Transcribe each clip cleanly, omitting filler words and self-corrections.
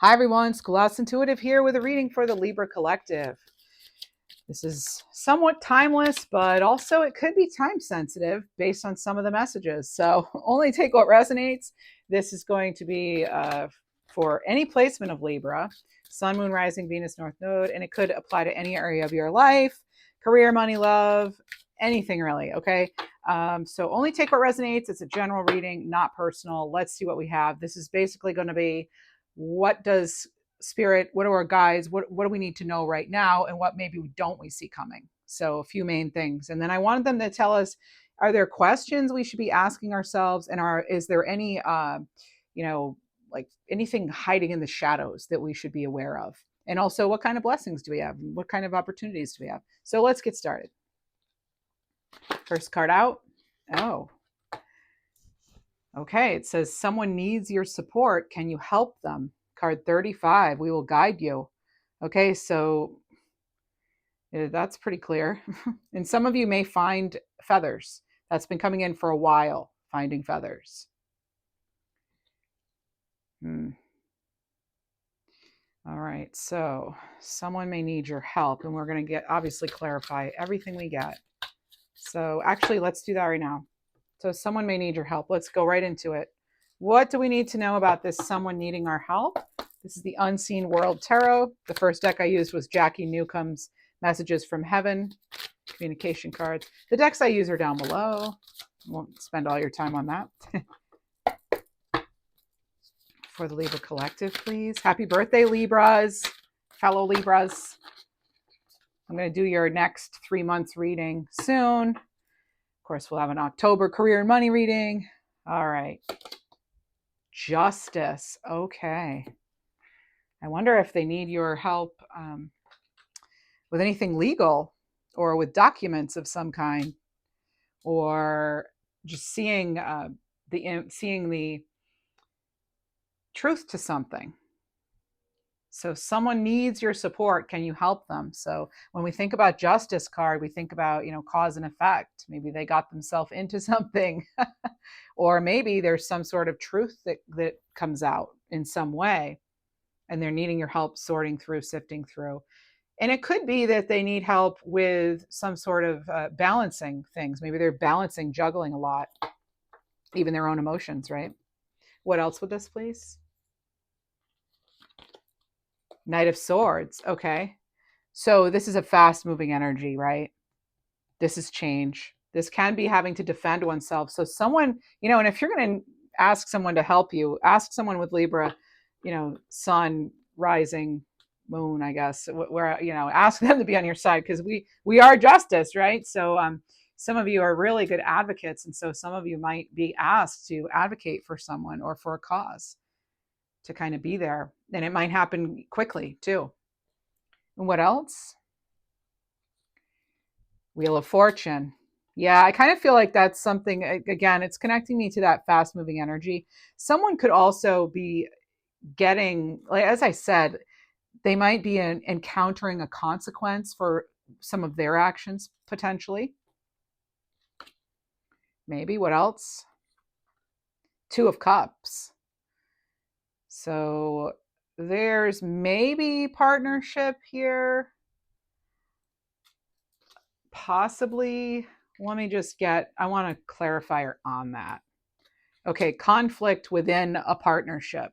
Hi everyone, Schoolhouse Intuitive here with a reading for the Libra Collective. This is somewhat timeless, but also it could be time sensitive based on some of the messages. So only take what resonates. This is going to be for any placement of Libra, Sun, Moon, Rising, Venus, North Node, and it could apply to any area of your life, career, money, love, anything really, okay? So only take what resonates. It's a general reading, not personal. Let's see what we have. This is basically going to be what does spirit, what are our guides, what do we need to know right now, and what maybe don't we see coming. So a few main things, and then I wanted them to tell us, are there questions we should be asking ourselves, and is there any like anything hiding in the shadows that we should be aware of, and also what kind of blessings do we have, what kind of opportunities do we have. So let's get started. First card out. Oh, okay, it says someone needs your support. Can you help them? Card 35, we will guide you. Okay, so that's pretty clear. And some of you may find feathers. That's been coming in for a while, finding feathers. All right, so someone may need your help, and we're going to obviously clarify everything we get. So actually, let's do that right now. So someone may need your help. Let's go right into it. What do we need to know about this someone needing our help? This is the Unseen World Tarot. The first deck I used was Jackie Newcomb's Messages from Heaven, communication cards. The decks I use are down below. Won't spend all your time on that. For the Libra Collective, please. Happy birthday, Libras, fellow Libras. I'm going to do your next 3 months reading soon. Of course, we'll have an October career and money reading. All right. Justice. Okay. I wonder if they need your help with anything legal or with documents of some kind, or just seeing the truth to something. So someone needs your support. Can you help them? So when we think about Justice card, we think about, cause and effect. Maybe they got themselves into something, or maybe there's some sort of truth that comes out in some way, and they're needing your help sorting through, sifting through. And it could be that they need help with some sort of balancing things. Maybe they're balancing, juggling a lot, even their own emotions, right? What else with this, please? Knight of Swords. Okay. So this is a fast moving energy, right? This is change. This can be having to defend oneself. So someone, and if you're going to ask someone to help you, ask someone with Libra, Sun, Rising, Moon, I guess, where, ask them to be on your side, because we are justice, right? So some of you are really good advocates. And so some of you might be asked to advocate for someone or for a cause, to kind of be there. And it might happen quickly too. And what else? Wheel of Fortune. Yeah, I kind of feel like that's something, again, it's connecting me to that fast moving energy. Someone could also be getting, like, as I said, they might be encountering a consequence for some of their actions, potentially. Maybe. What else? Two of Cups. So there's maybe partnership here. Possibly. Let me just I want a clarifier on that. Okay, conflict within a partnership.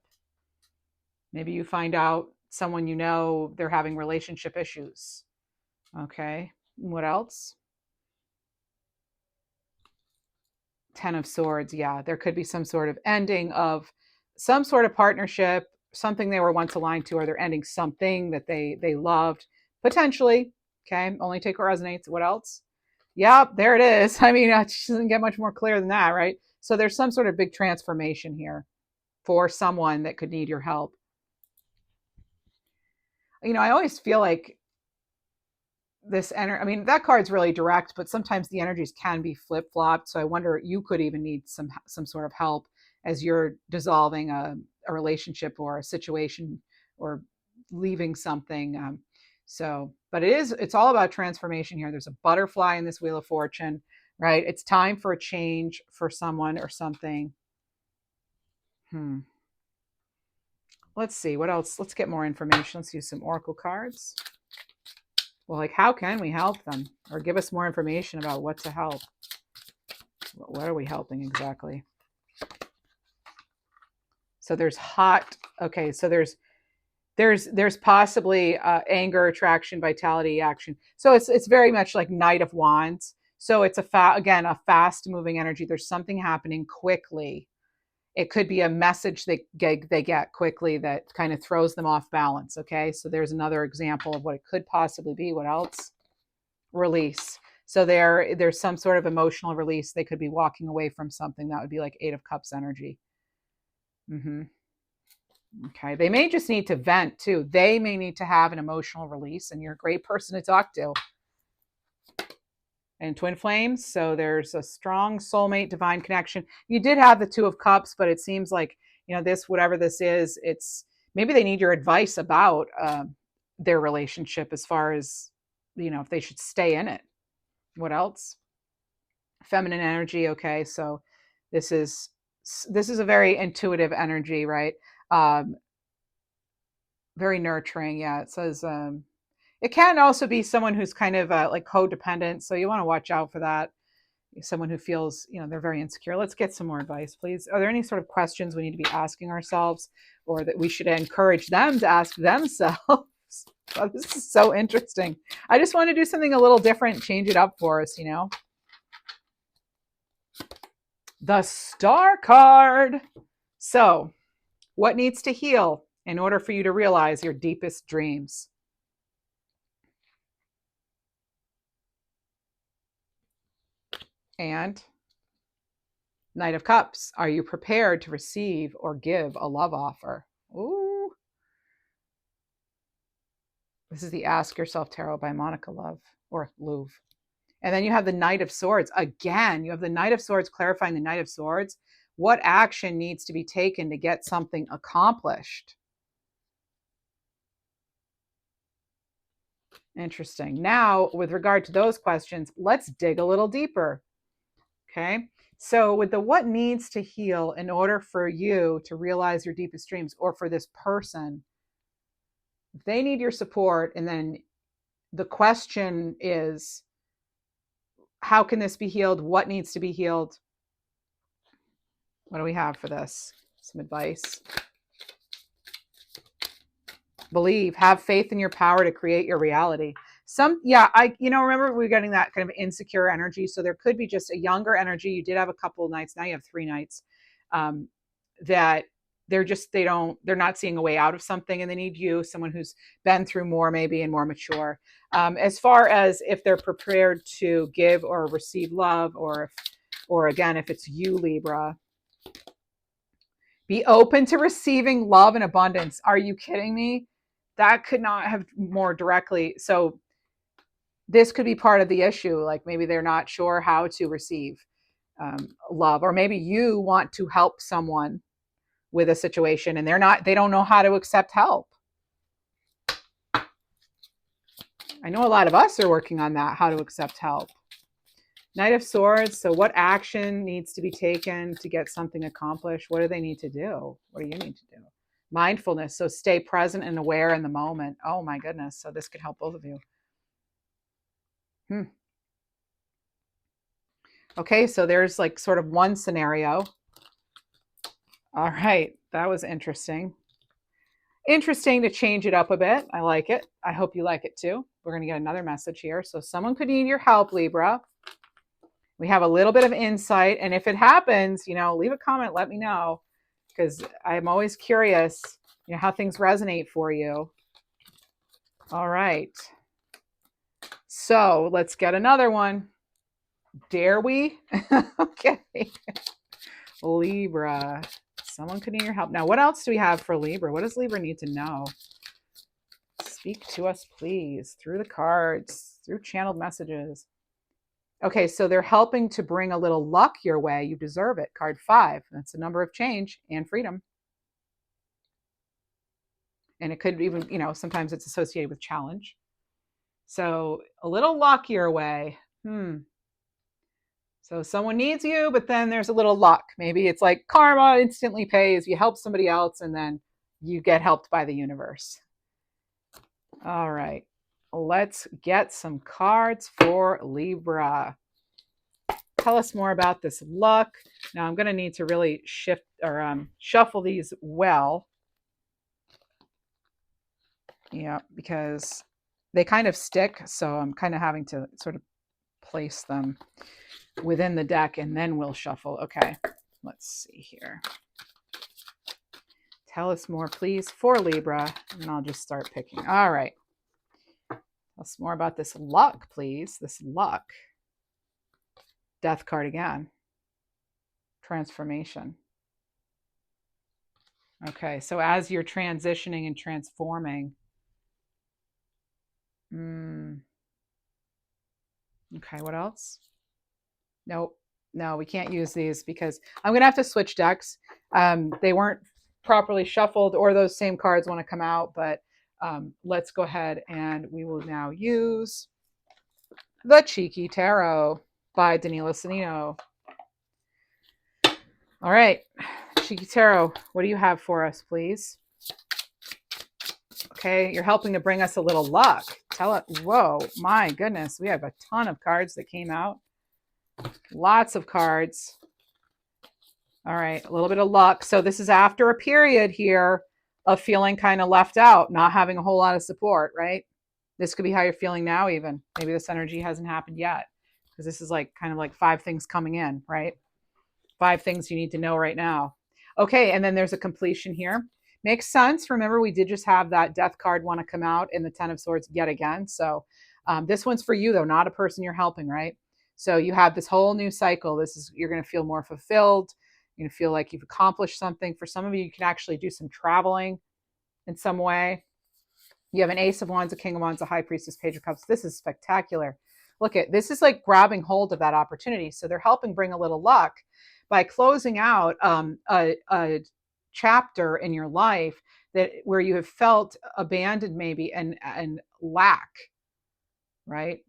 Maybe you find out someone they're having relationship issues. Okay, what else? Ten of Swords. Yeah, there could be some sort of ending of some sort of partnership, something they were once aligned to, or they're ending something that they loved, potentially. Okay, only take what resonates. What else? Yep, there it is. I mean, it doesn't get much more clear than that, right? So there's some sort of big transformation here for someone that could need your help. I always feel like this energy, I mean, that card's really direct, but sometimes the energies can be flip-flopped. So I wonder, you could even need some sort of help as you're dissolving a relationship or a situation, or leaving something. But it's all about transformation here. There's a butterfly in this Wheel of Fortune, right? It's time for a change for someone or something. let's see what else. Let's get more information. Let's use some oracle cards. Well, like, how can we help them, or give us more information about what to help? What are we helping exactly? So there's hot. Okay, so there's possibly anger, attraction, vitality, action. So it's very much like Knight of Wands. So it's again a fast moving energy. There's something happening quickly. It could be a message they get quickly that kind of throws them off balance. Okay, so there's another example of what it could possibly be. What else? Release. So there's some sort of emotional release. They could be walking away from something. That would be like Eight of Cups energy. Okay, they may just need to vent too. They may need to have an emotional release, and you're a great person to talk to. And twin flames, so there's a strong soulmate divine connection. You did have the Two of Cups, but it seems like, this, whatever this is, it's maybe they need your advice about their relationship, as far as if they should stay in it. What else? Feminine energy. Okay, so this is a very intuitive energy, right? Very nurturing. Yeah, it says it can also be someone who's kind of like codependent, so you want to watch out for that. Someone who feels they're very insecure. Let's get some more advice, please. Are there any sort of questions we need to be asking ourselves, or that we should encourage them to ask themselves? Oh, this is so interesting. I just want to do something a little different, change it up for us. The Star card. So what needs to heal in order for you to realize your deepest dreams? And Knight of Cups. Are you prepared to receive or give a love offer? Ooh. This is the Ask Yourself Tarot by Monica Love, or Louv. And then you have the Knight of Swords. Again, you have the Knight of Swords clarifying the Knight of Swords. What action needs to be taken to get something accomplished? Interesting. Now, with regard to those questions, let's dig a little deeper. Okay. So with the what needs to heal in order for you to realize your deepest dreams, or for this person, they need your support. And then the question is, how can this be healed? What needs to be healed? What do we have for this? Some advice. Believe, have faith in your power to create your reality. Remember we were getting that kind of insecure energy. So there could be just a younger energy. You did have a couple of nights. Now you have 3 nights that they're not seeing a way out of something, and they need you, someone who's been through more maybe and more mature. As far as if they're prepared to give or receive love, or again, if it's you, Libra, be open to receiving love and abundance. Are you kidding me? That could not have more directly. So this could be part of the issue. Like maybe they're not sure how to receive love, or maybe you want to help someone with a situation and they don't know how to accept help. I know a lot of us are working on that, how to accept help. Knight of Swords. So what action needs to be taken to get something accomplished? What do they need to do? What do you need to do? Mindfulness. So stay present and aware in the moment. Oh my goodness. So this could help both of you. Okay, so there's like sort of one scenario. All right, that was interesting. Interesting to change it up a bit. I like it. I hope you like it too. We're going to get another message here. So someone could need your help, Libra. We have a little bit of insight. And if it happens, leave a comment, let me know, because I'm always curious, how things resonate for you. All right. So let's get another one. Dare we? Okay. Libra. Someone could need your help. Now, what else do we have for Libra? What does Libra need to know? Speak to us, please, through the cards, through channeled messages. Okay, so they're helping to bring a little luck your way. You deserve it. Card 5. That's the number of change and freedom. And it could even, sometimes it's associated with challenge. So a little luck your way. So someone needs you, but then there's a little luck. Maybe it's like karma instantly pays. You help somebody else, and then you get helped by the universe. All right. Let's get some cards for Libra. Tell us more about this luck. Now I'm going to need to really shift or shuffle these well. Yeah, because they kind of stick. So I'm kind of having to sort of place them within the deck and then we'll shuffle. Okay, let's see here. Tell us more, please, for Libra. And I'll just start picking. All right. Tell us more about this luck, please. This luck. Death card again. Transformation. Okay, so as you're transitioning and transforming. Okay, what else? Nope. No, we can't use these because I'm going to have to switch decks. They weren't properly shuffled or those same cards want to come out, but let's go ahead and we will now use the Cheeky Tarot by Danila Sanino. All right, Cheeky Tarot, what do you have for us, please? Okay, you're helping to bring us a little luck. Tell it. Whoa, my goodness, we have a ton of cards that came out. Lots of cards. All right, a little bit of luck. So this is after a period here of feeling kind of left out, not having a whole lot of support, right? This could be how you're feeling now even. Maybe this energy hasn't happened yet because this is like kind of like 5 things coming in, right? 5 things you need to know right now. Okay, and then there's a completion here. Makes sense. Remember, we did just have that death card want to come out in the 10 of Swords yet again. So this one's for you, though, not a person you're helping, right? So you have this whole new cycle. You're going to feel more fulfilled. You're going to feel like you've accomplished something. For some of you, you can actually do some traveling in some way. You have an Ace of Wands, a King of Wands, a High Priestess, Page of Cups. This is spectacular. Look at this is like grabbing hold of that opportunity. So they're helping bring a little luck by closing out a chapter in your life that where you have felt abandoned maybe and lack, right?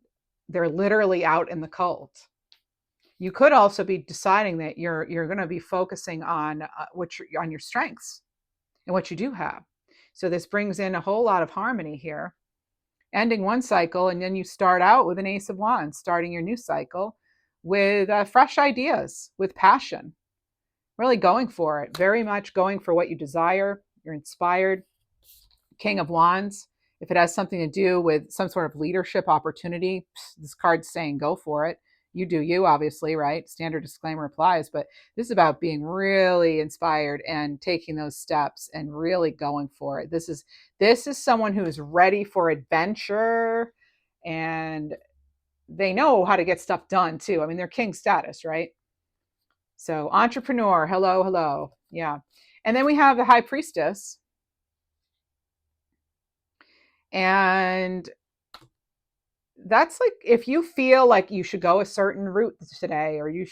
They're literally out in the cold. You could also be deciding that you're going to be focusing on on your strengths and what you do have. So this brings in a whole lot of harmony here. Ending one cycle, and then you start out with an Ace of Wands, starting your new cycle with fresh ideas, with passion, really going for it, very much going for what you desire. You're inspired. King of Wands, if it has something to do with some sort of leadership opportunity, this card's saying go for it. You do you, obviously, right? Standard disclaimer applies, but this is about being really inspired and taking those steps and really going for it. This is someone who is ready for adventure, and they know how to get stuff done too. I mean, they're king status, right? So entrepreneur, hello, hello. Yeah. And then we have the High Priestess. And that's like if you feel like you should go a certain route today, or you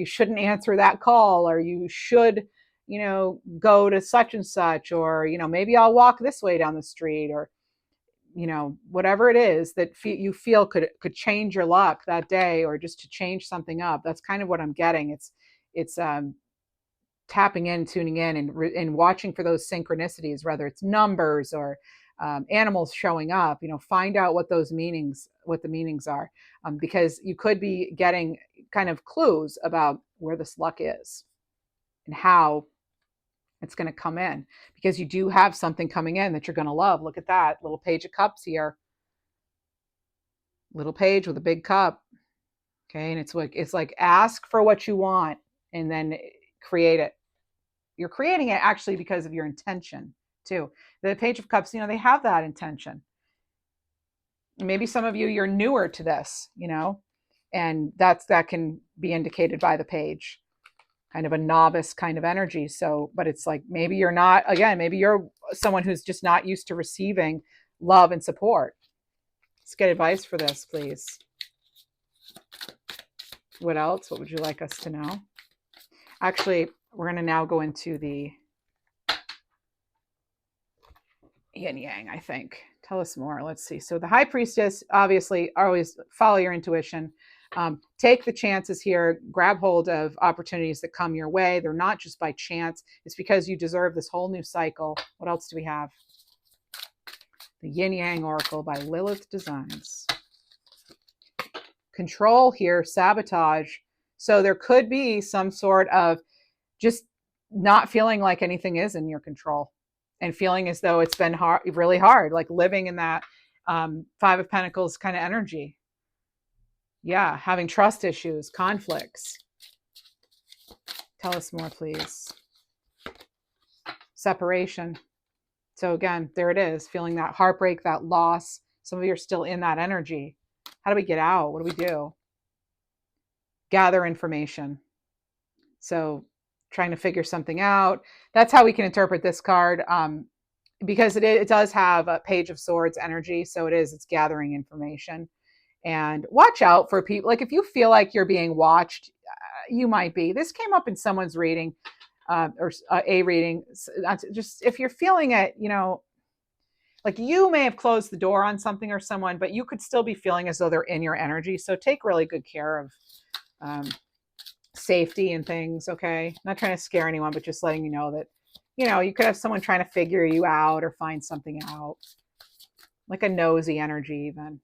shouldn't answer that call, or you should, go to such and such, or maybe I'll walk this way down the street, or whatever it is that you feel could change your luck that day, or just to change something up. That's kind of what I'm getting. It's tapping in, tuning in, and watching for those synchronicities, whether it's numbers or animals showing up. Find out what the meanings are, because you could be getting kind of clues about where this luck is and how it's going to come in, because you do have something coming in that you're going to love. Look at that little Page of Cups here, little page with a big cup. Okay, and it's like ask for what you want and then create it. You're creating it actually because of your intention too. The Page of Cups, they have that intention. Maybe some of you, you're newer to this, and that can be indicated by the page, kind of a novice kind of energy. So, but it's like maybe you're not, again, maybe you're someone who's just not used to receiving love and support. Let's get advice for this, please. What else? What would you like us to know? Actually, we're going to now go into the yin yang, I think. Tell us more. Let's see. So the High Priestess, obviously, always follow your intuition. Take the chances here, grab hold of opportunities that come your way. They're not just by chance. It's because you deserve this whole new cycle. What else do we have? The Yin Yang Oracle by Lilith Designs. Control here, sabotage. So there could be some sort of just not feeling like anything is in your control and feeling as though it's been hard, really hard, like living in that Five of Pentacles kind of energy. Yeah, having trust issues, conflicts. Tell us more, please. Separation. So again, there it is, feeling that heartbreak, that loss. Some of you are still in that energy. How do we get out? What do we do? Gather information. So trying to figure something out. That's how we can interpret this card, because it does have a Page of Swords energy. So it's gathering information. And watch out for people. Like if you feel like you're being watched, you might be. This came up in someone's reading, or a reading. Just if you're feeling it, like you may have closed the door on something or someone, but you could still be feeling as though they're in your energy. So take really good care of safety and things. Okay. Not trying to scare anyone, but just letting you know that, you could have someone trying to figure you out or find something out, like a nosy energy even.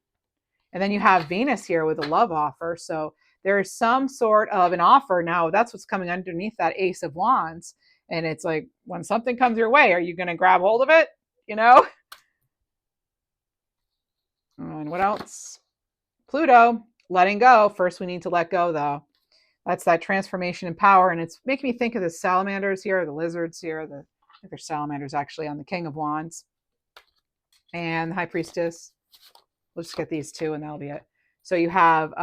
And then you have Venus here with a love offer. So there's some sort of an offer. Now that's what's coming underneath that Ace of Wands. And it's like, when something comes your way, are you going to grab hold of it? And what else? Pluto, letting go. First, we need to let go, though. That's that transformation and power. And it's making me think of the salamanders here, the lizards here. I think they're salamanders actually on the King of Wands and the High Priestess. We'll just get these two and that'll be it. So you have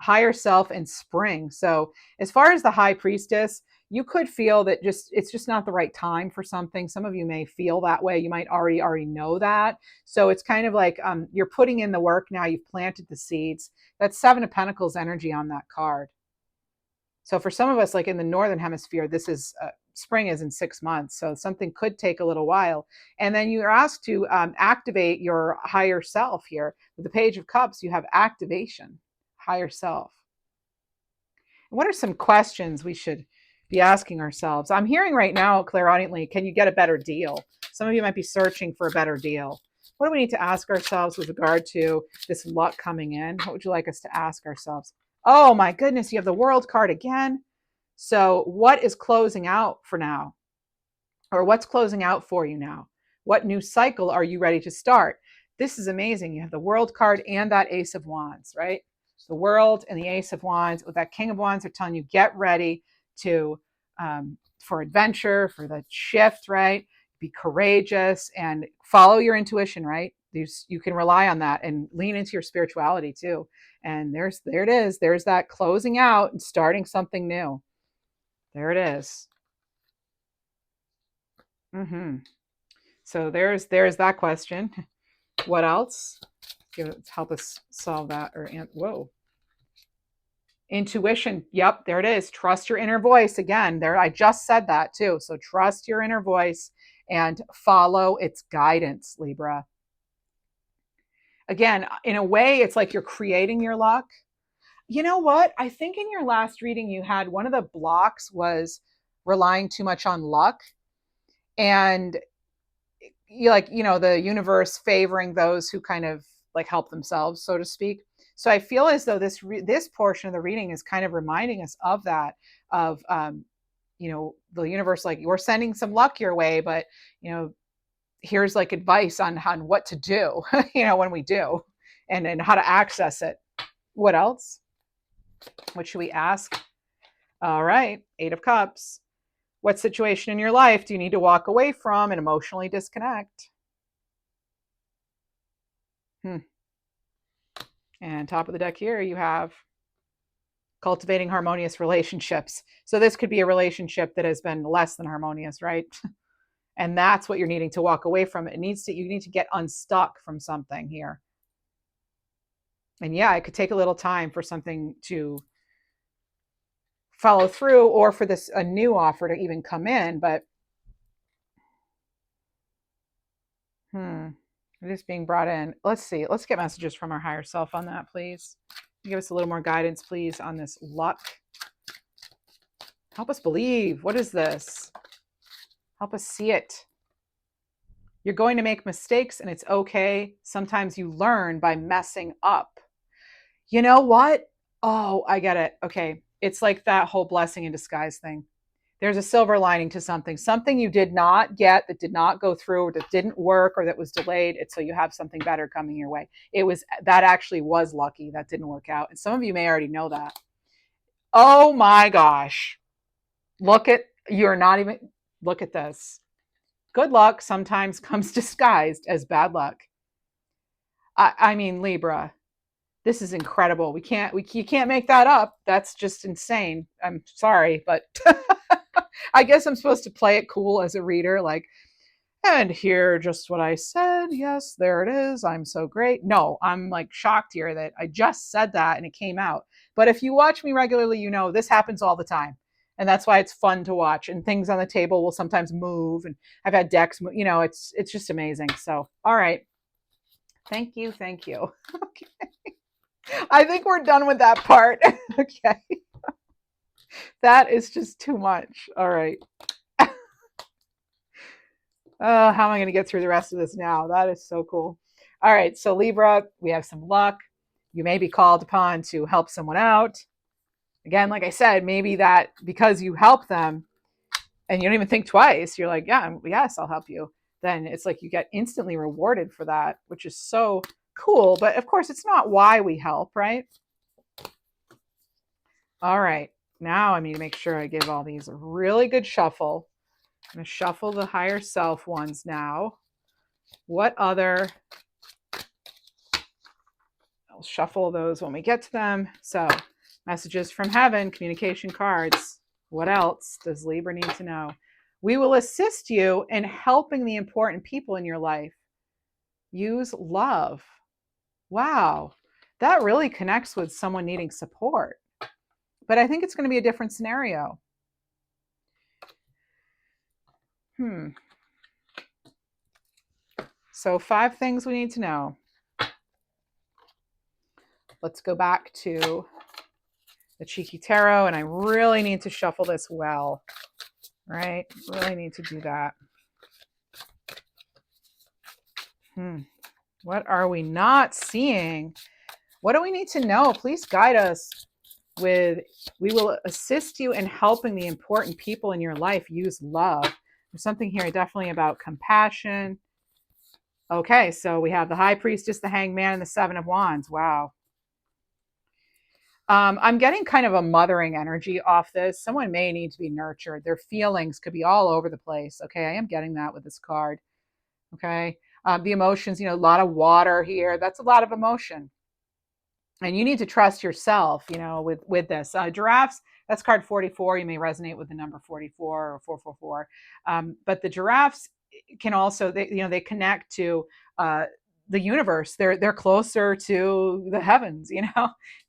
higher self and spring. So as far as the High Priestess, you could feel that it's just not the right time for something. Some of you may feel that way. You might already know that. So it's kind of like you're putting in the work now. You've planted the seeds. That's Seven of Pentacles energy on that card. So for some of us, like in the Northern Hemisphere, this is spring is in 6 months. So something could take a little while. And then you're asked to activate your higher self here. With the Page of Cups, you have activation, higher self. And what are some questions we should be asking ourselves? I'm hearing right now, clairaudiently, can you get a better deal? Some of you might be searching for a better deal. What do we need to ask ourselves with regard to this luck coming in? What would you like us to ask ourselves? Oh my goodness, you have the World card again. So what is closing out for now? Or what's closing out for you now? What new cycle are you ready to start? This is amazing. You have the World card and that Ace of Wands, right? The World and the Ace of Wands. With that King of Wands, are telling you get ready to for adventure, for the shift, right? Be courageous and follow your intuition, right? You can rely on that and lean into your spirituality too. And there it is. There's that closing out and starting something new. There it is. So there's that question. What else? Help us solve that. Whoa. Intuition. Yep, there it is. Trust your inner voice. Again, there, I just said that too. So trust your inner voice and follow its guidance, Libra. Again, in a way, it's like you're creating your luck. You know what? I think in your last reading, you had one of the blocks was relying too much on luck. And the universe favoring those who kind of like help themselves, so to speak. So I feel as though this portion of the reading is kind of reminding us of that, of the universe, like, you're sending some luck your way, but here's like advice on what to do, when we do, and how to access it. What else? What should we ask? All right, Eight of Cups. What situation in your life do you need to walk away from and emotionally disconnect? And top of the deck here, you have cultivating harmonious relationships. So this could be a relationship that has been less than harmonious, right? And that's what you're needing to walk away from. You need to get unstuck from something here. And yeah, it could take a little time for something to follow through, or for a new offer to even come in, but it is being brought in. Let's see. Let's get messages from our higher self on that, please. Give us a little more guidance, please, on this luck. Help us believe. What is this? Help us see it. You're going to make mistakes and it's okay. Sometimes you learn by messing up. You know what? Oh, I get it. Okay. It's like that whole blessing in disguise thing. There's a silver lining to something you did not get, that did not go through, or that didn't work, or that was delayed. It's so you have something better coming your way. That actually was lucky. That didn't work out. And some of you may already know that. Oh my gosh. Look at this. Good luck sometimes comes disguised as bad luck. I mean, Libra, this is incredible. You can't make that up. That's just insane. I'm sorry, but I guess I'm supposed to play it cool as a reader, like, and hear just what I said. Yes, there it is. I'm so great. No, I'm like shocked here that I just said that and it came out. But if you watch me regularly, you know this happens all the time. And that's why it's fun to watch. And things on the table will sometimes move. And I've had decks move, it's just amazing. So, all right. Thank you. Okay. I think we're done with that part. Okay. That is just too much. All right. How am I going to get through the rest of this now? That is so cool. All right. So, Libra, we have some luck. You may be called upon to help someone out. Again, like I said, maybe that because you help them and you don't even think twice, you're like, yeah, yes, I'll help you. Then it's like you get instantly rewarded for that, which is so cool. But of course, it's not why we help, right? All right. Now I need to make sure I give all these a really good shuffle. I'm going to shuffle the higher self ones now. What other? I'll shuffle those when we get to them. So, messages from heaven, communication cards. What else does Libra need to know? We will assist you in helping the important people in your life. Use love. Wow. That really connects with someone needing support. But I think it's going to be a different scenario. So 5 things we need to know. Let's go back to the Cheeky Tarot, and I really need to shuffle this well, right? Really need to do that. What are we not seeing? What do we need to know? Please guide us with, we will assist you in helping the important people in your life. Use love. There's something here definitely about compassion. Okay, so we have the High Priestess, the Hangman, and the Seven of Wands. Wow. I'm getting kind of a mothering energy off this. Someone may need to be nurtured. Their feelings could be all over the place. Okay, I am getting that with this card. Okay, the emotions, a lot of water here. That's a lot of emotion. And you need to trust yourself, with this. Giraffes, that's card 44. You may resonate with the number 44 or 444. But the giraffes can also, they connect to the universe. They're closer to the heavens,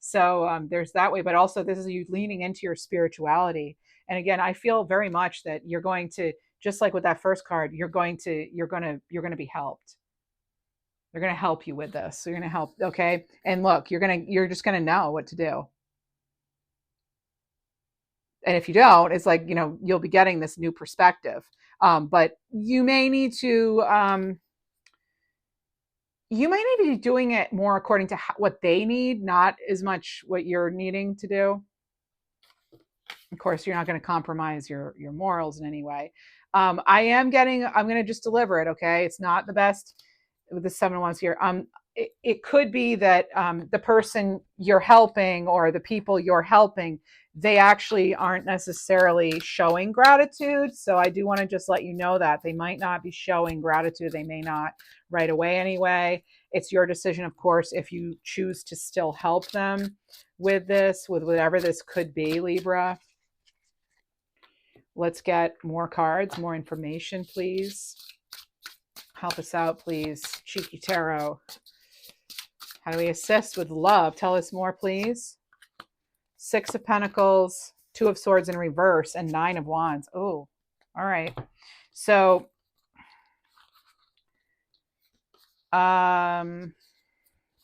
So there's that way. But also, this is you leaning into your spirituality. And again, I feel very much that you're going to, just like with that first card, you're going to be helped. They're going to help you with this. So you're going to help. Okay. And look, you're just going to know what to do. And if you don't, it's like, you'll be getting this new perspective. But you may need to, be doing it more according to what they need, not as much what you're needing to do. Of course, you're not going to compromise your morals in any way. I'm going to just deliver it. Okay. It's not the best with the 7 of Wands here. It could be that the person you're helping or the people you're helping, they actually aren't necessarily showing gratitude. So I do want to just let you know that they might not be showing gratitude. They may not right away anyway. It's your decision, of course, if you choose to still help them with this, with whatever this could be, Libra. Let's get more cards, more information, please. Help us out, please. Cheeky Tarot. How do we assist with love? Tell us more, please. 6 of Pentacles, 2 of Swords in reverse, and 9 of Wands. Oh, all right. So,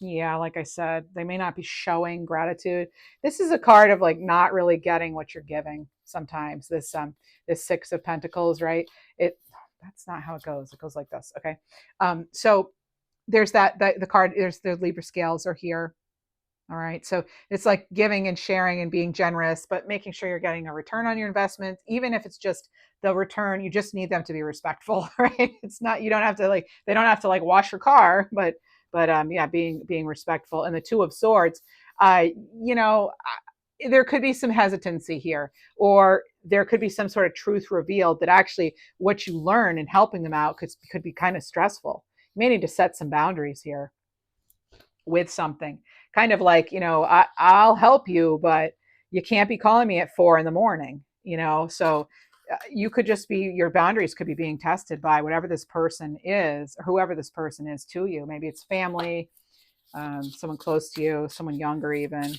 Yeah, like I said, they may not be showing gratitude. This is a card of like not really getting what you're giving sometimes. This Six of Pentacles, right? It That's not how it goes. It goes like this. Okay. So there's that the card, there's the Libra scales are here. All right. So it's like giving and sharing and being generous, but making sure you're getting a return on your investment, even if it's just the return, you just need them to be respectful, right? It's not, you don't have to like, they don't have to like wash your car, but yeah, being respectful. And the Two of Swords, uh, you know, there could be some hesitancy here, or there could be some sort of truth revealed that actually what you learn in helping them out could be kind of stressful. You may need to set some boundaries here with something, kind of like, I'll help you, but you can't be calling me at 4 a.m, so you could just be, your boundaries could be being tested by whatever this person is, or whoever this person is to you. Maybe it's family, someone close to you, someone younger even.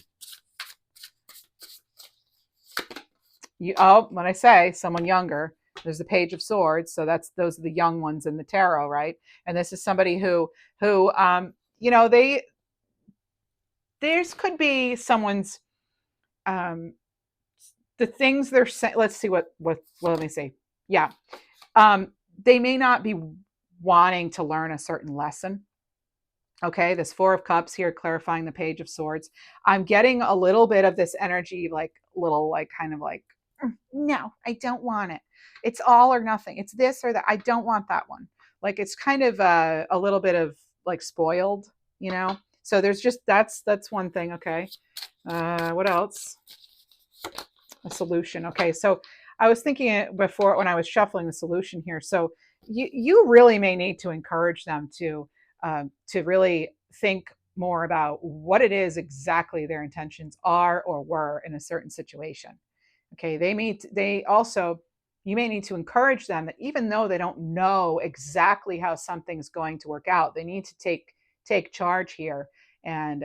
When I say someone younger, there's the Page of Swords, so those are the young ones in the tarot, right? And this is somebody who they there's could be someone's um the things they're saying. Let's see what let me see. Yeah. They may not be wanting to learn a certain lesson. Okay, this Four of Cups here, clarifying the Page of Swords. I'm getting a little bit of this energy, like little, like kind of like, no, I don't want it. It's all or nothing. It's this or that. I don't want that one. Like it's kind of a little bit of like spoiled, So there's just that's one thing. Okay, what else? A solution. Okay, so I was thinking it before when I was shuffling the solution here. So you really may need to encourage them to really think more about what it is exactly their intentions are or were in a certain situation. Okay, they also, you may need to encourage them that even though they don't know exactly how something's going to work out, they need to take charge here. And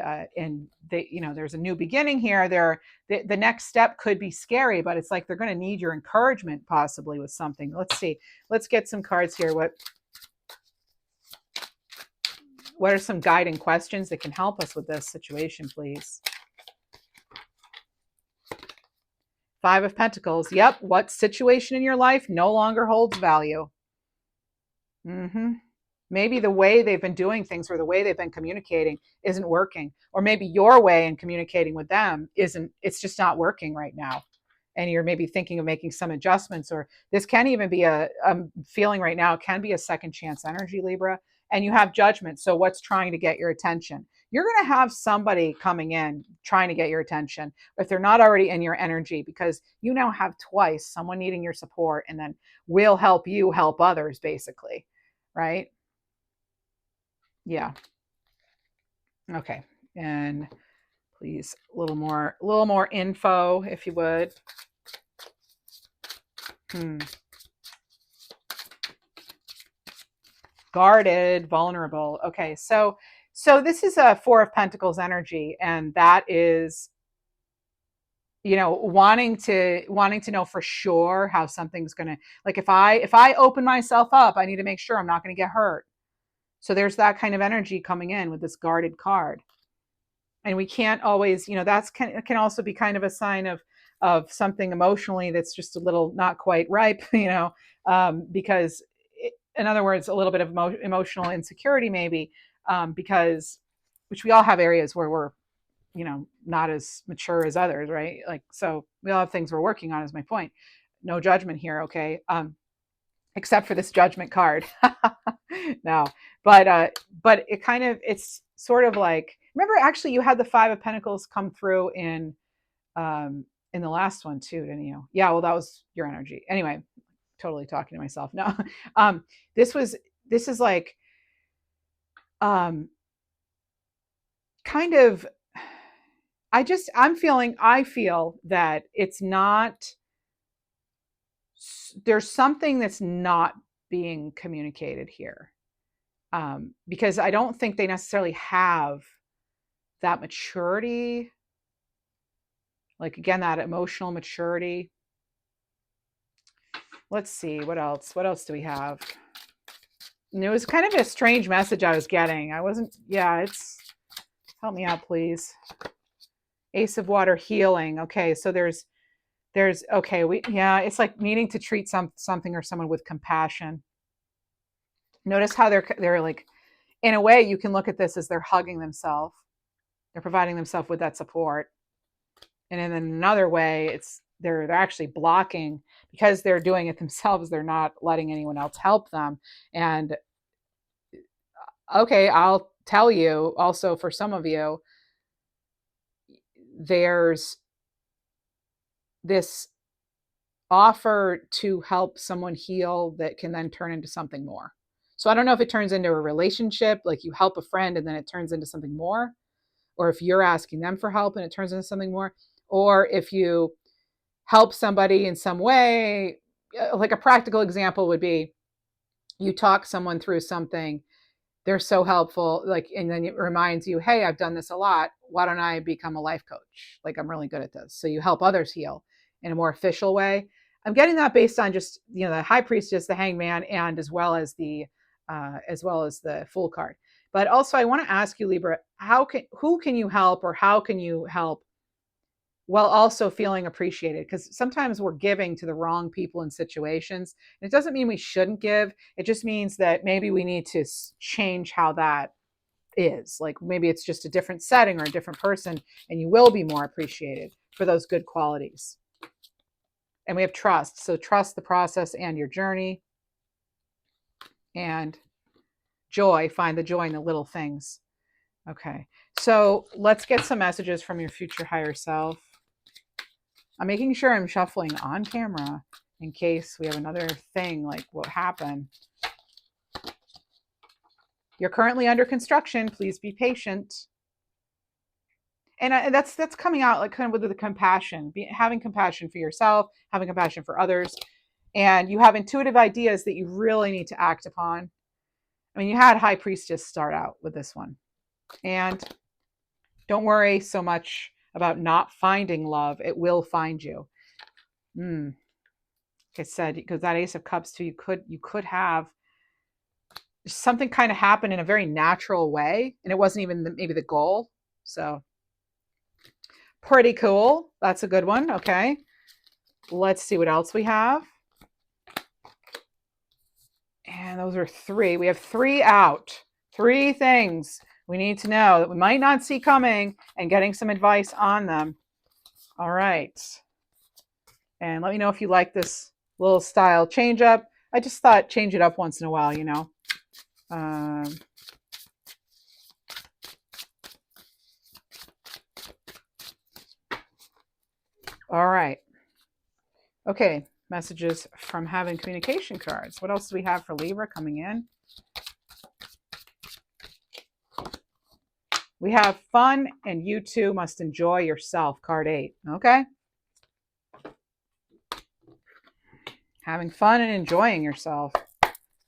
they, there's a new beginning here. The next step could be scary, but it's like they're going to need your encouragement possibly with something. Let's see. Let's get some cards here. What are some guiding questions that can help us with this situation, please? Five of Pentacles. Yep. What situation in your life no longer holds value? Maybe the way they've been doing things or the way they've been communicating isn't working. Or maybe your way in communicating with them it's just not working right now. And you're maybe thinking of making some adjustments, or this can even be I'm feeling right now, it can be a second chance energy, Libra. And you have Judgment. So what's trying to get your attention? You're going to have somebody coming in trying to get your attention if they're not already in your energy, because you now have twice someone needing your support, and then we'll help you help others, basically. Right? Yeah. Okay. And please, a little more info, if you would. Guarded, vulnerable. Okay. So this is a Four of Pentacles energy, and that is, wanting to know for sure how something's going to, like, if I open myself up, I need to make sure I'm not going to get hurt. So there's that kind of energy coming in with this guarded card. And we can't always, can also be kind of a sign of something emotionally that's just a little not quite ripe, because in other words, a little bit of emotional insecurity, maybe, because, which we all have areas where we're, not as mature as others, right? Like, so we all have things we're working on, is my point. No judgment here. Okay. Except for this Judgment card. No, but it's sort of like, remember, actually you had the Five of Pentacles come through in the last one too, didn't you? Yeah, well, that was your energy. Anyway, totally talking to myself. No. This is like kind of, I feel that it's not, there's something that's not being communicated here, because I don't think they necessarily have that maturity, like, again, that emotional maturity. Let's see, what else do we have? And it was kind of a strange message I was getting. I wasn't, yeah, it's Help me out, please. Ace of Water, healing. Okay, so there's okay, it's like needing to treat something or someone with compassion. Notice how they're like, in a way, you can look at this as they're hugging themselves. They're providing themselves with that support. And in another way, it's they're actually blocking because they're doing it themselves. They're not letting anyone else help them. And okay, I'll tell you also, for some of you, there's this offer to help someone heal that can then turn into something more. So I don't know if it turns into a relationship, like you help a friend and then it turns into something more, or if you're asking them for help and it turns into something more, or if you help somebody in some way. Like a practical example would be you talk someone through something, they're so helpful, like, and then it reminds you, hey, I've done this a lot, why don't I become a life coach? Like, I'm really good at this. So you help others heal in a more official way. I'm getting that based on just, the high priestess, the hangman, and as well as the Fool card. But also I want to ask you, Libra, who can you help, or how can you help while also feeling appreciated? Because sometimes we're giving to the wrong people and situations. And it doesn't mean we shouldn't give. It just means that maybe we need to change how that is. Like maybe it's just a different setting or a different person, and you will be more appreciated for those good qualities. And we have trust. So trust the process and your journey. And joy, find the joy in the little things. Okay. So let's get some messages from your future higher self. I'm making sure I'm shuffling on camera in case we have another thing like what happened. You're currently under construction. Please be patient. And that's coming out like kind of with the compassion, having compassion for yourself, having compassion for others. And you have intuitive ideas that you really need to act upon. I mean, you had High Priestess start out with this one. And don't worry so much about not finding love. It will find you. Like I said, because that Ace of Cups too, you could have something kind of happen in a very natural way, and it wasn't even maybe the goal. So pretty cool. That's a good one. Okay, let's see what else we have. And those are 3. We have 3 out. 3 things we need to know that we might not see coming, and getting some advice on them. All right. And let me know if you like this little style change up. I just thought change it up once in a while, All right. Okay. Messages from having communication cards. What else do we have for Libra coming in? We have fun, and you too must enjoy yourself. Card 8. Okay. Having fun and enjoying yourself.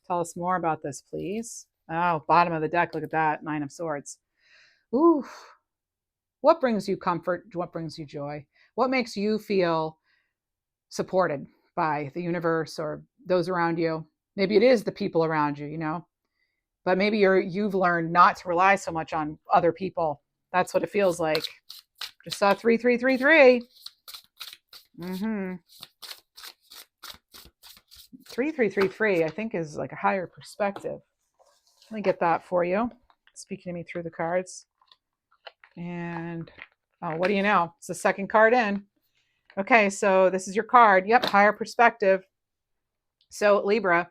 Tell us more about this, please. Oh, bottom of the deck. Look at that. 9 of Swords. Ooh. What brings you comfort? What brings you joy? What makes you feel supported by the universe or those around you? Maybe it is the people around you, but maybe you've learned not to rely so much on other people. That's what it feels like. Just saw 3-3-3-3. 3-3-3-3, I think, is like a higher perspective. Let me get that for you. Speaking to me through the cards. And oh, what do you know? It's the second card in. Okay, so this is your card. Yep, higher perspective. So Libra,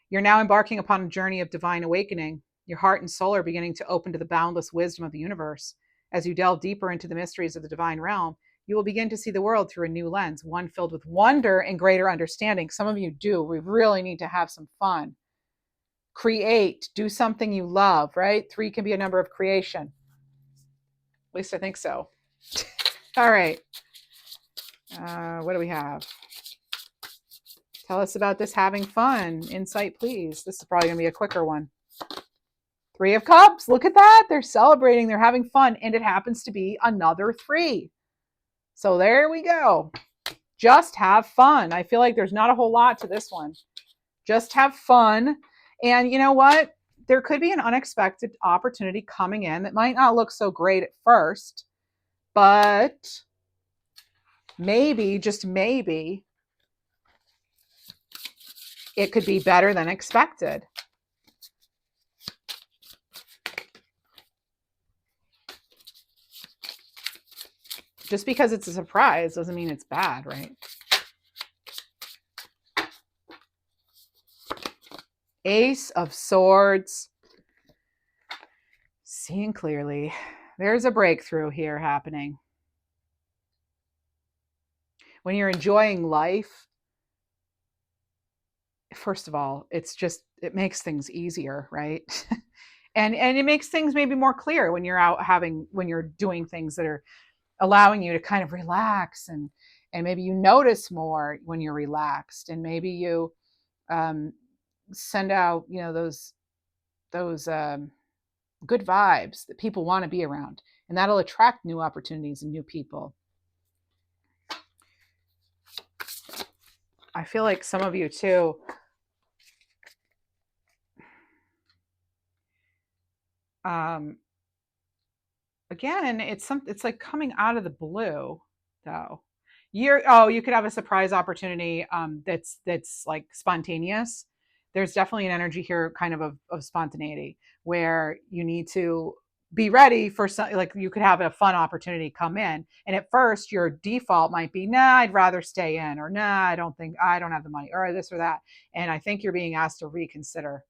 you're now embarking upon a journey of divine awakening. Your heart and soul are beginning to open to the boundless wisdom of the universe. As you delve deeper into the mysteries of the divine realm, you will begin to see the world through a new lens, one filled with wonder and greater understanding. Some of you do. We really need to have some fun. Create, do something you love, right? 3 can be a number of creation. At least I think so. All right. What do we have? Tell us about this having fun. Insight, please. This is probably going to be a quicker one. 3 of Cups. Look at that. They're celebrating. They're having fun. And it happens to be another 3. So there we go. Just have fun. I feel like there's not a whole lot to this one. Just have fun. And you know what? there could be an unexpected opportunity coming in that might not look so great at first, but maybe, just maybe, it could be better than expected. Just because it's a surprise doesn't mean it's bad, right? Ace of Swords. Seeing clearly. There's a breakthrough here happening. When you're enjoying life, first of all, it's just, it makes things easier, right? and it makes things maybe more clear when you're out when you're doing things that are allowing you to kind of relax, and maybe you notice more when you're relaxed, and maybe you send out, you know, those good vibes that people want to be around, and that'll attract new opportunities and new people. I feel like some of you too, again, it's like coming out of the blue, though. You could have a surprise opportunity that's like spontaneous. There's definitely an energy here, kind of spontaneity, where you need to be ready for something. Like, you could have a fun opportunity come in, and at first your default might be, nah, I'd rather stay in, or nah, I don't have the money, or this or that. And I think you're being asked to reconsider.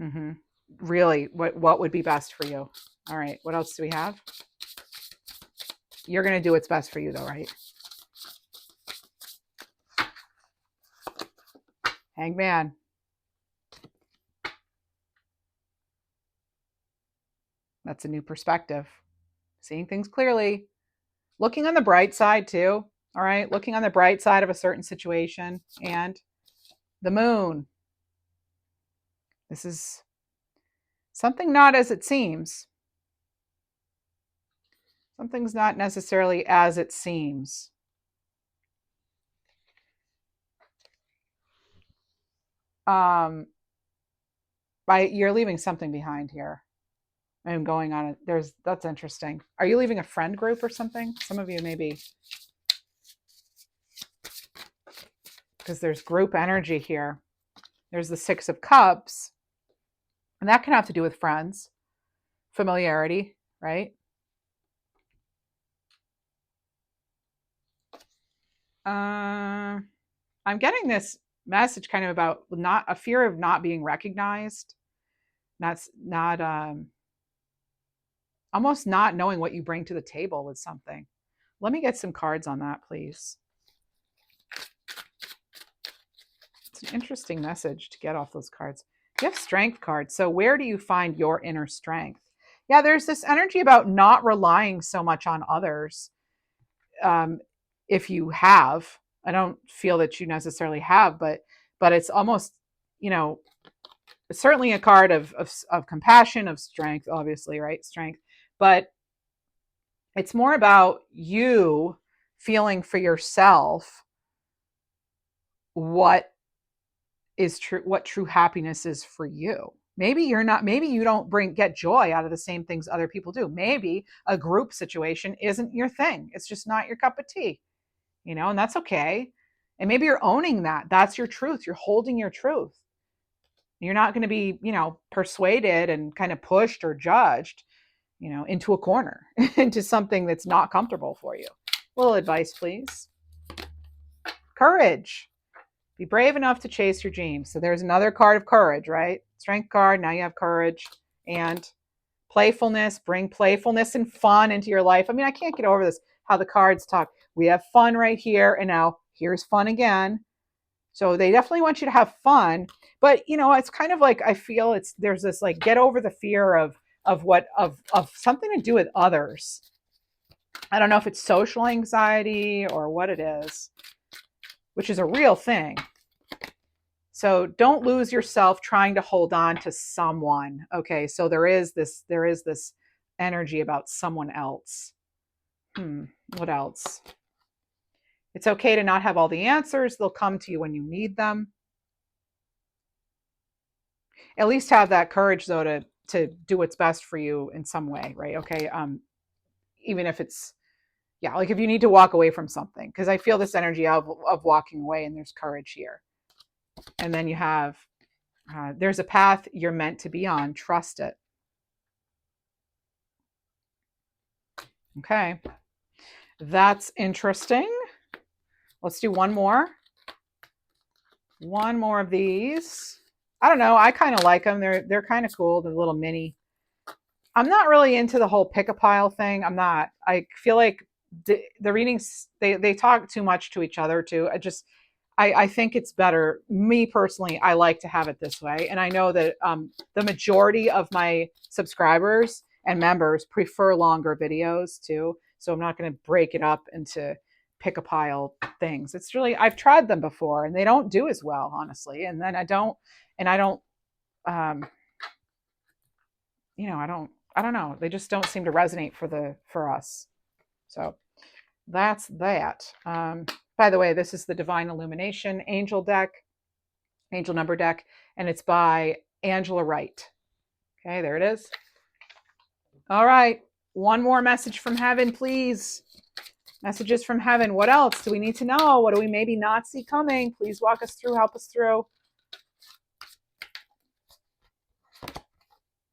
Mm-hmm. Really, what would be best for you? All right, what else do we have? You're going to do what's best for you, though, right? Hangman. That's a new perspective. Seeing things clearly. Looking on the bright side, too. All right, looking on the bright side of a certain situation. And the moon. This is something not as it seems. Something's not necessarily as it seems. You're leaving something behind here. I'm going on it. That's interesting. Are you leaving a friend group or something? Some of you maybe, because there's group energy here. There's the Six of Cups, and that can have to do with friends, familiarity, right? I'm getting this message kind of about not a fear of not being recognized. That's not almost not knowing what you bring to the table with something. Let me get some cards on that, please. It's an interesting message to get off those cards. You have Strength cards. So where do you find your inner strength? Yeah, there's this energy about not relying so much on others. If you have, I don't feel that you necessarily have, but it's almost, you know, certainly a card of compassion, of strength, obviously, right? Strength. But it's more about you feeling for yourself what is true, what true happiness is for you. Maybe you don't get joy out of the same things other people do. Maybe a group situation isn't your thing. It's just not your cup of tea, and that's okay. And maybe you're owning that. That's your truth. You're holding your truth. You're not going to be, persuaded and kind of pushed or judged, into a corner, into something that's not comfortable for you. A little advice, please. Courage. Be brave enough to chase your dreams. So there's another card of courage, right? Strength card. Now you have courage and playfulness. Bring playfulness and fun into your life. I mean, I can't get over this, how the cards talk. We have fun right here, and now here's fun again. So they definitely want you to have fun, but it's kind of like, I feel there's this like, get over the fear of something to do with others. I don't know if it's social anxiety or what it is, which is a real thing. So don't lose yourself trying to hold on to someone. Okay, so there is this energy about someone else. What else? It's okay to not have all the answers. They'll come to you when you need them. At least have that courage though to do what's best for you in some way, right? Okay. Even if it's, yeah, like if you need to walk away from something, because I feel this energy of walking away, and there's courage here. And then you have there's a path you're meant to be on. Trust it. Okay. That's interesting. Let's do one more. One more of these. I don't know. I kind of like them. They're kind of cool. The little mini. I'm not really into the whole pick a pile thing. I'm not. I feel like the readings they talk too much to each other too. I think it's better. Me personally, I like to have it this way, and I know that the majority of my subscribers and members prefer longer videos too. So I'm not going to break it up into pick a pile things. It's really, I've tried them before, and they don't do as well, honestly. And then I don't, um, I don't know. They just don't seem to resonate for us. So that's that. By the way, this is the Divine Illumination Angel deck, Angel number deck, and it's by Angela Wright. Okay, there it is. All right. One more message from heaven, please. Messages from heaven. What else do we need to know? What do we maybe not see coming? Please walk us through, help us through.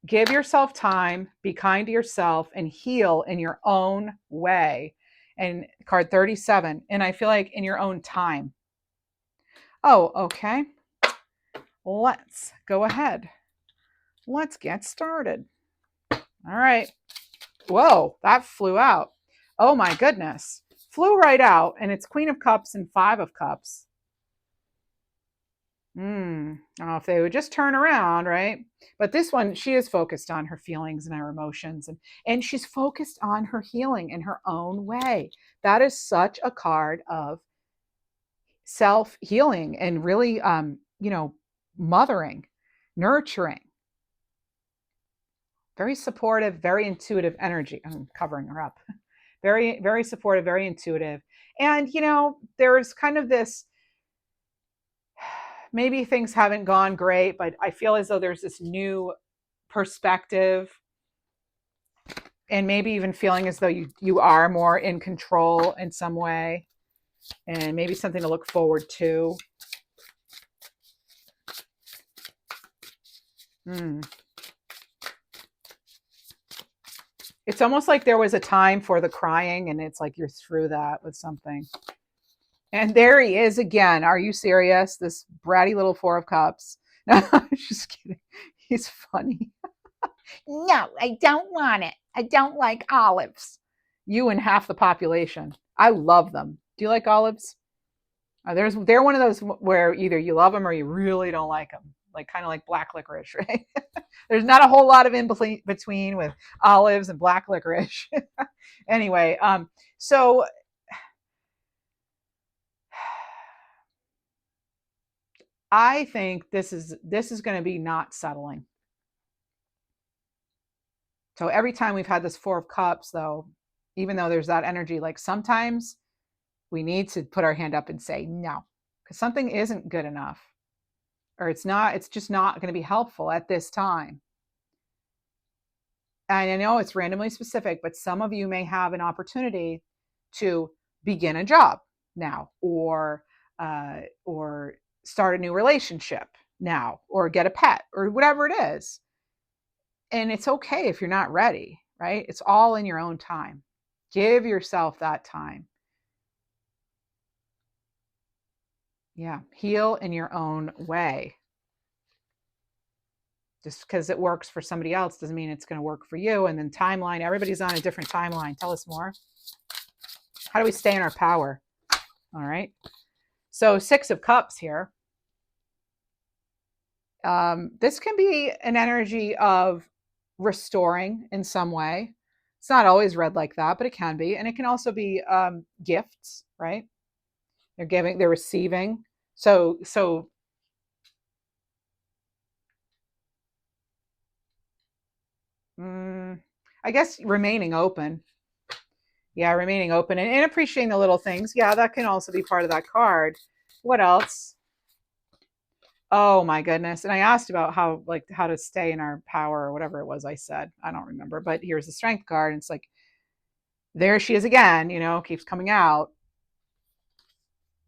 Give yourself time, be kind to yourself, and heal in your own way. And card 37. And I feel like in your own time. Oh, okay. Let's go ahead. Let's get started. All right. Whoa, that flew out. Oh my goodness. Flew right out. And it's Queen of Cups and Five of Cups. I don't know if they would just turn around, right? But this one, she is focused on her feelings and her emotions, and she's focused on her healing in her own way. That is such a card of self-healing and really, mothering, nurturing. Very supportive, very intuitive energy. I'm covering her up. Very, very supportive, very intuitive. And, there's kind of this, maybe things haven't gone great, but I feel as though there's this new perspective, and maybe even feeling as though you are more in control in some way, and maybe something to look forward to. It's almost like there was a time for the crying, and it's like you're through that with something. And there he is again. Are you serious? This bratty little Four of Cups. No, I'm just kidding. He's funny. No, I don't want it. I don't like olives. You and half the population. I love them. Do you like olives? They're one of those where either you love them or you really don't like them. Like kind of like black licorice, right? There's not a whole lot of in between with olives and black licorice. Anyway, so I think this is going to be not settling. So every time we've had this Four of Cups, though, even though there's that energy, like sometimes we need to put our hand up and say no, because something isn't good enough, or it's just not going to be helpful at this time. And I know it's randomly specific, but some of you may have an opportunity to begin a job now, or start a new relationship now, or get a pet, or whatever it is. And it's okay if you're not ready, right? It's all in your own time. Give yourself that time. Yeah, heal in your own way. Just because it works for somebody else doesn't mean it's going to work for you. And then timeline, everybody's on a different timeline. Tell us more. How do we stay in our power? All right. So Six of Cups here. This can be an energy of restoring in some way. It's not always read like that, but it can be. And it can also be gifts, right? They're receiving. So I guess remaining open. Yeah, remaining open and appreciating the little things. Yeah, that can also be part of that card. What else? Oh my goodness. And I asked about how to stay in our power or whatever it was I said. I don't remember, but here's the strength card. And it's like, there she is again, keeps coming out.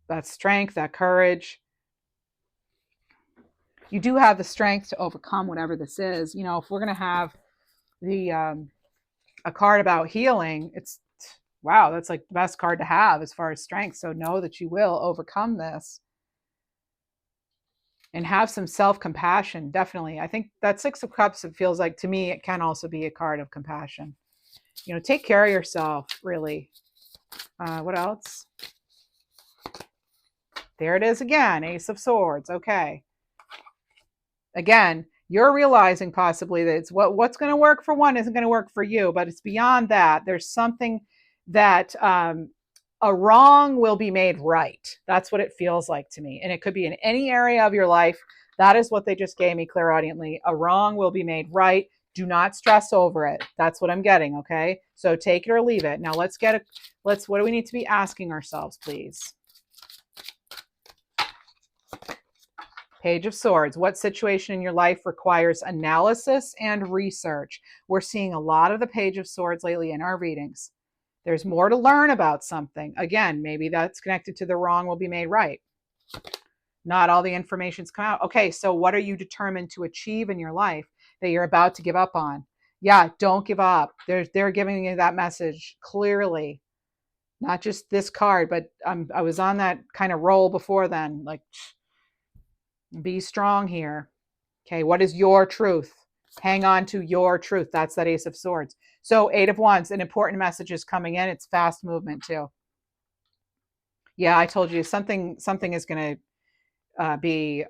That strength, that courage. You do have the strength to overcome whatever this is. If we're going to have the a card about healing, it's wow, that's like the best card to have as far as strength. So know that you will overcome this and have some self-compassion. Definitely. I think that Six of Cups, it feels like to me, it can also be a card of compassion. Take care of yourself, really. What else? There it is again, Ace of Swords. Okay. Again, you're realizing possibly that it's what's going to work for one isn't going to work for you, but it's beyond that. There's something that a wrong will be made right. That's what it feels like to me. And it could be in any area of your life. That is what they just gave me clairaudiently. A wrong will be made right. Do not stress over it. That's what I'm getting. Okay. So take it or leave it. Now what do we need to be asking ourselves, please? Page of Swords. What situation in your life requires analysis and research? We're seeing a lot of the Page of Swords lately in our readings. There's more to learn about something. Again, maybe that's connected to the wrong will be made right. Not all the information's come out. Okay, so what are you determined to achieve in your life that you're about to give up on? Yeah, don't give up. They're giving you that message clearly. Not just this card, but I was on that kind of roll before then. Like, be strong here. Okay, what is your truth? Hang on to your truth. That's that Ace of Swords. So 8 of Wands, an important message is coming in. It's fast movement too. Yeah, I told you something is going to be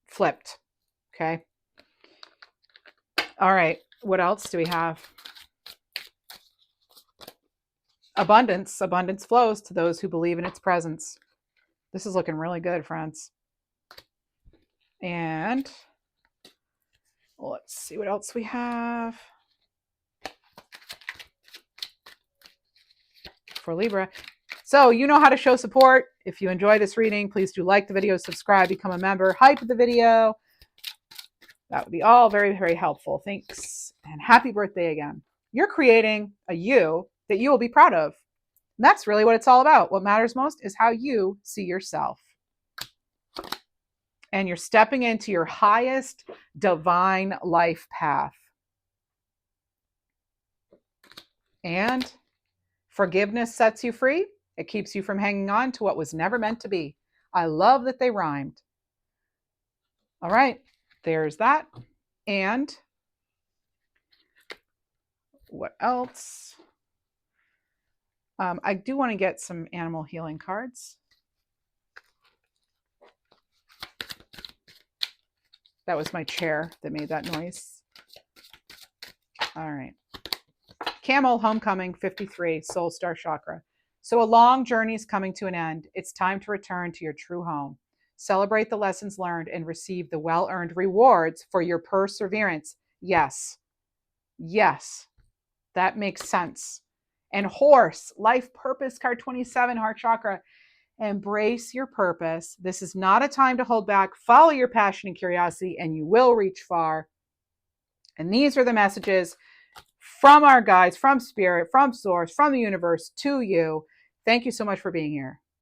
flipped. Okay. All right. What else do we have? Abundance. Abundance flows to those who believe in its presence. This is looking really good, friends. And let's see what else we have for Libra. So you know how to show support. If you enjoy this reading, please do like the video, subscribe, become a member, hype the video. That would be all very, very helpful. Thanks. And happy birthday again. You're creating a you that you will be proud of. And that's really what it's all about. What matters most is how you see yourself. And you're stepping into your highest divine life path. And forgiveness sets you free. It keeps you from hanging on to what was never meant to be. I love that they rhymed. All right, there's that. And what else? I do want to get some animal healing cards. That was my chair that made that noise. All right. Camel Homecoming 53, Soul Star Chakra. So a long journey is coming to an end. It's time to return to your true home. Celebrate the lessons learned and receive the well-earned rewards for your perseverance. Yes. Yes. That makes sense. And Horse, Life Purpose, card 27, Heart Chakra. Embrace your purpose. This is not a time to hold back. Follow your passion and curiosity, and you will reach far. And these are the messages from our guides, from Spirit, from Source, from the universe to you. Thank you so much for being here.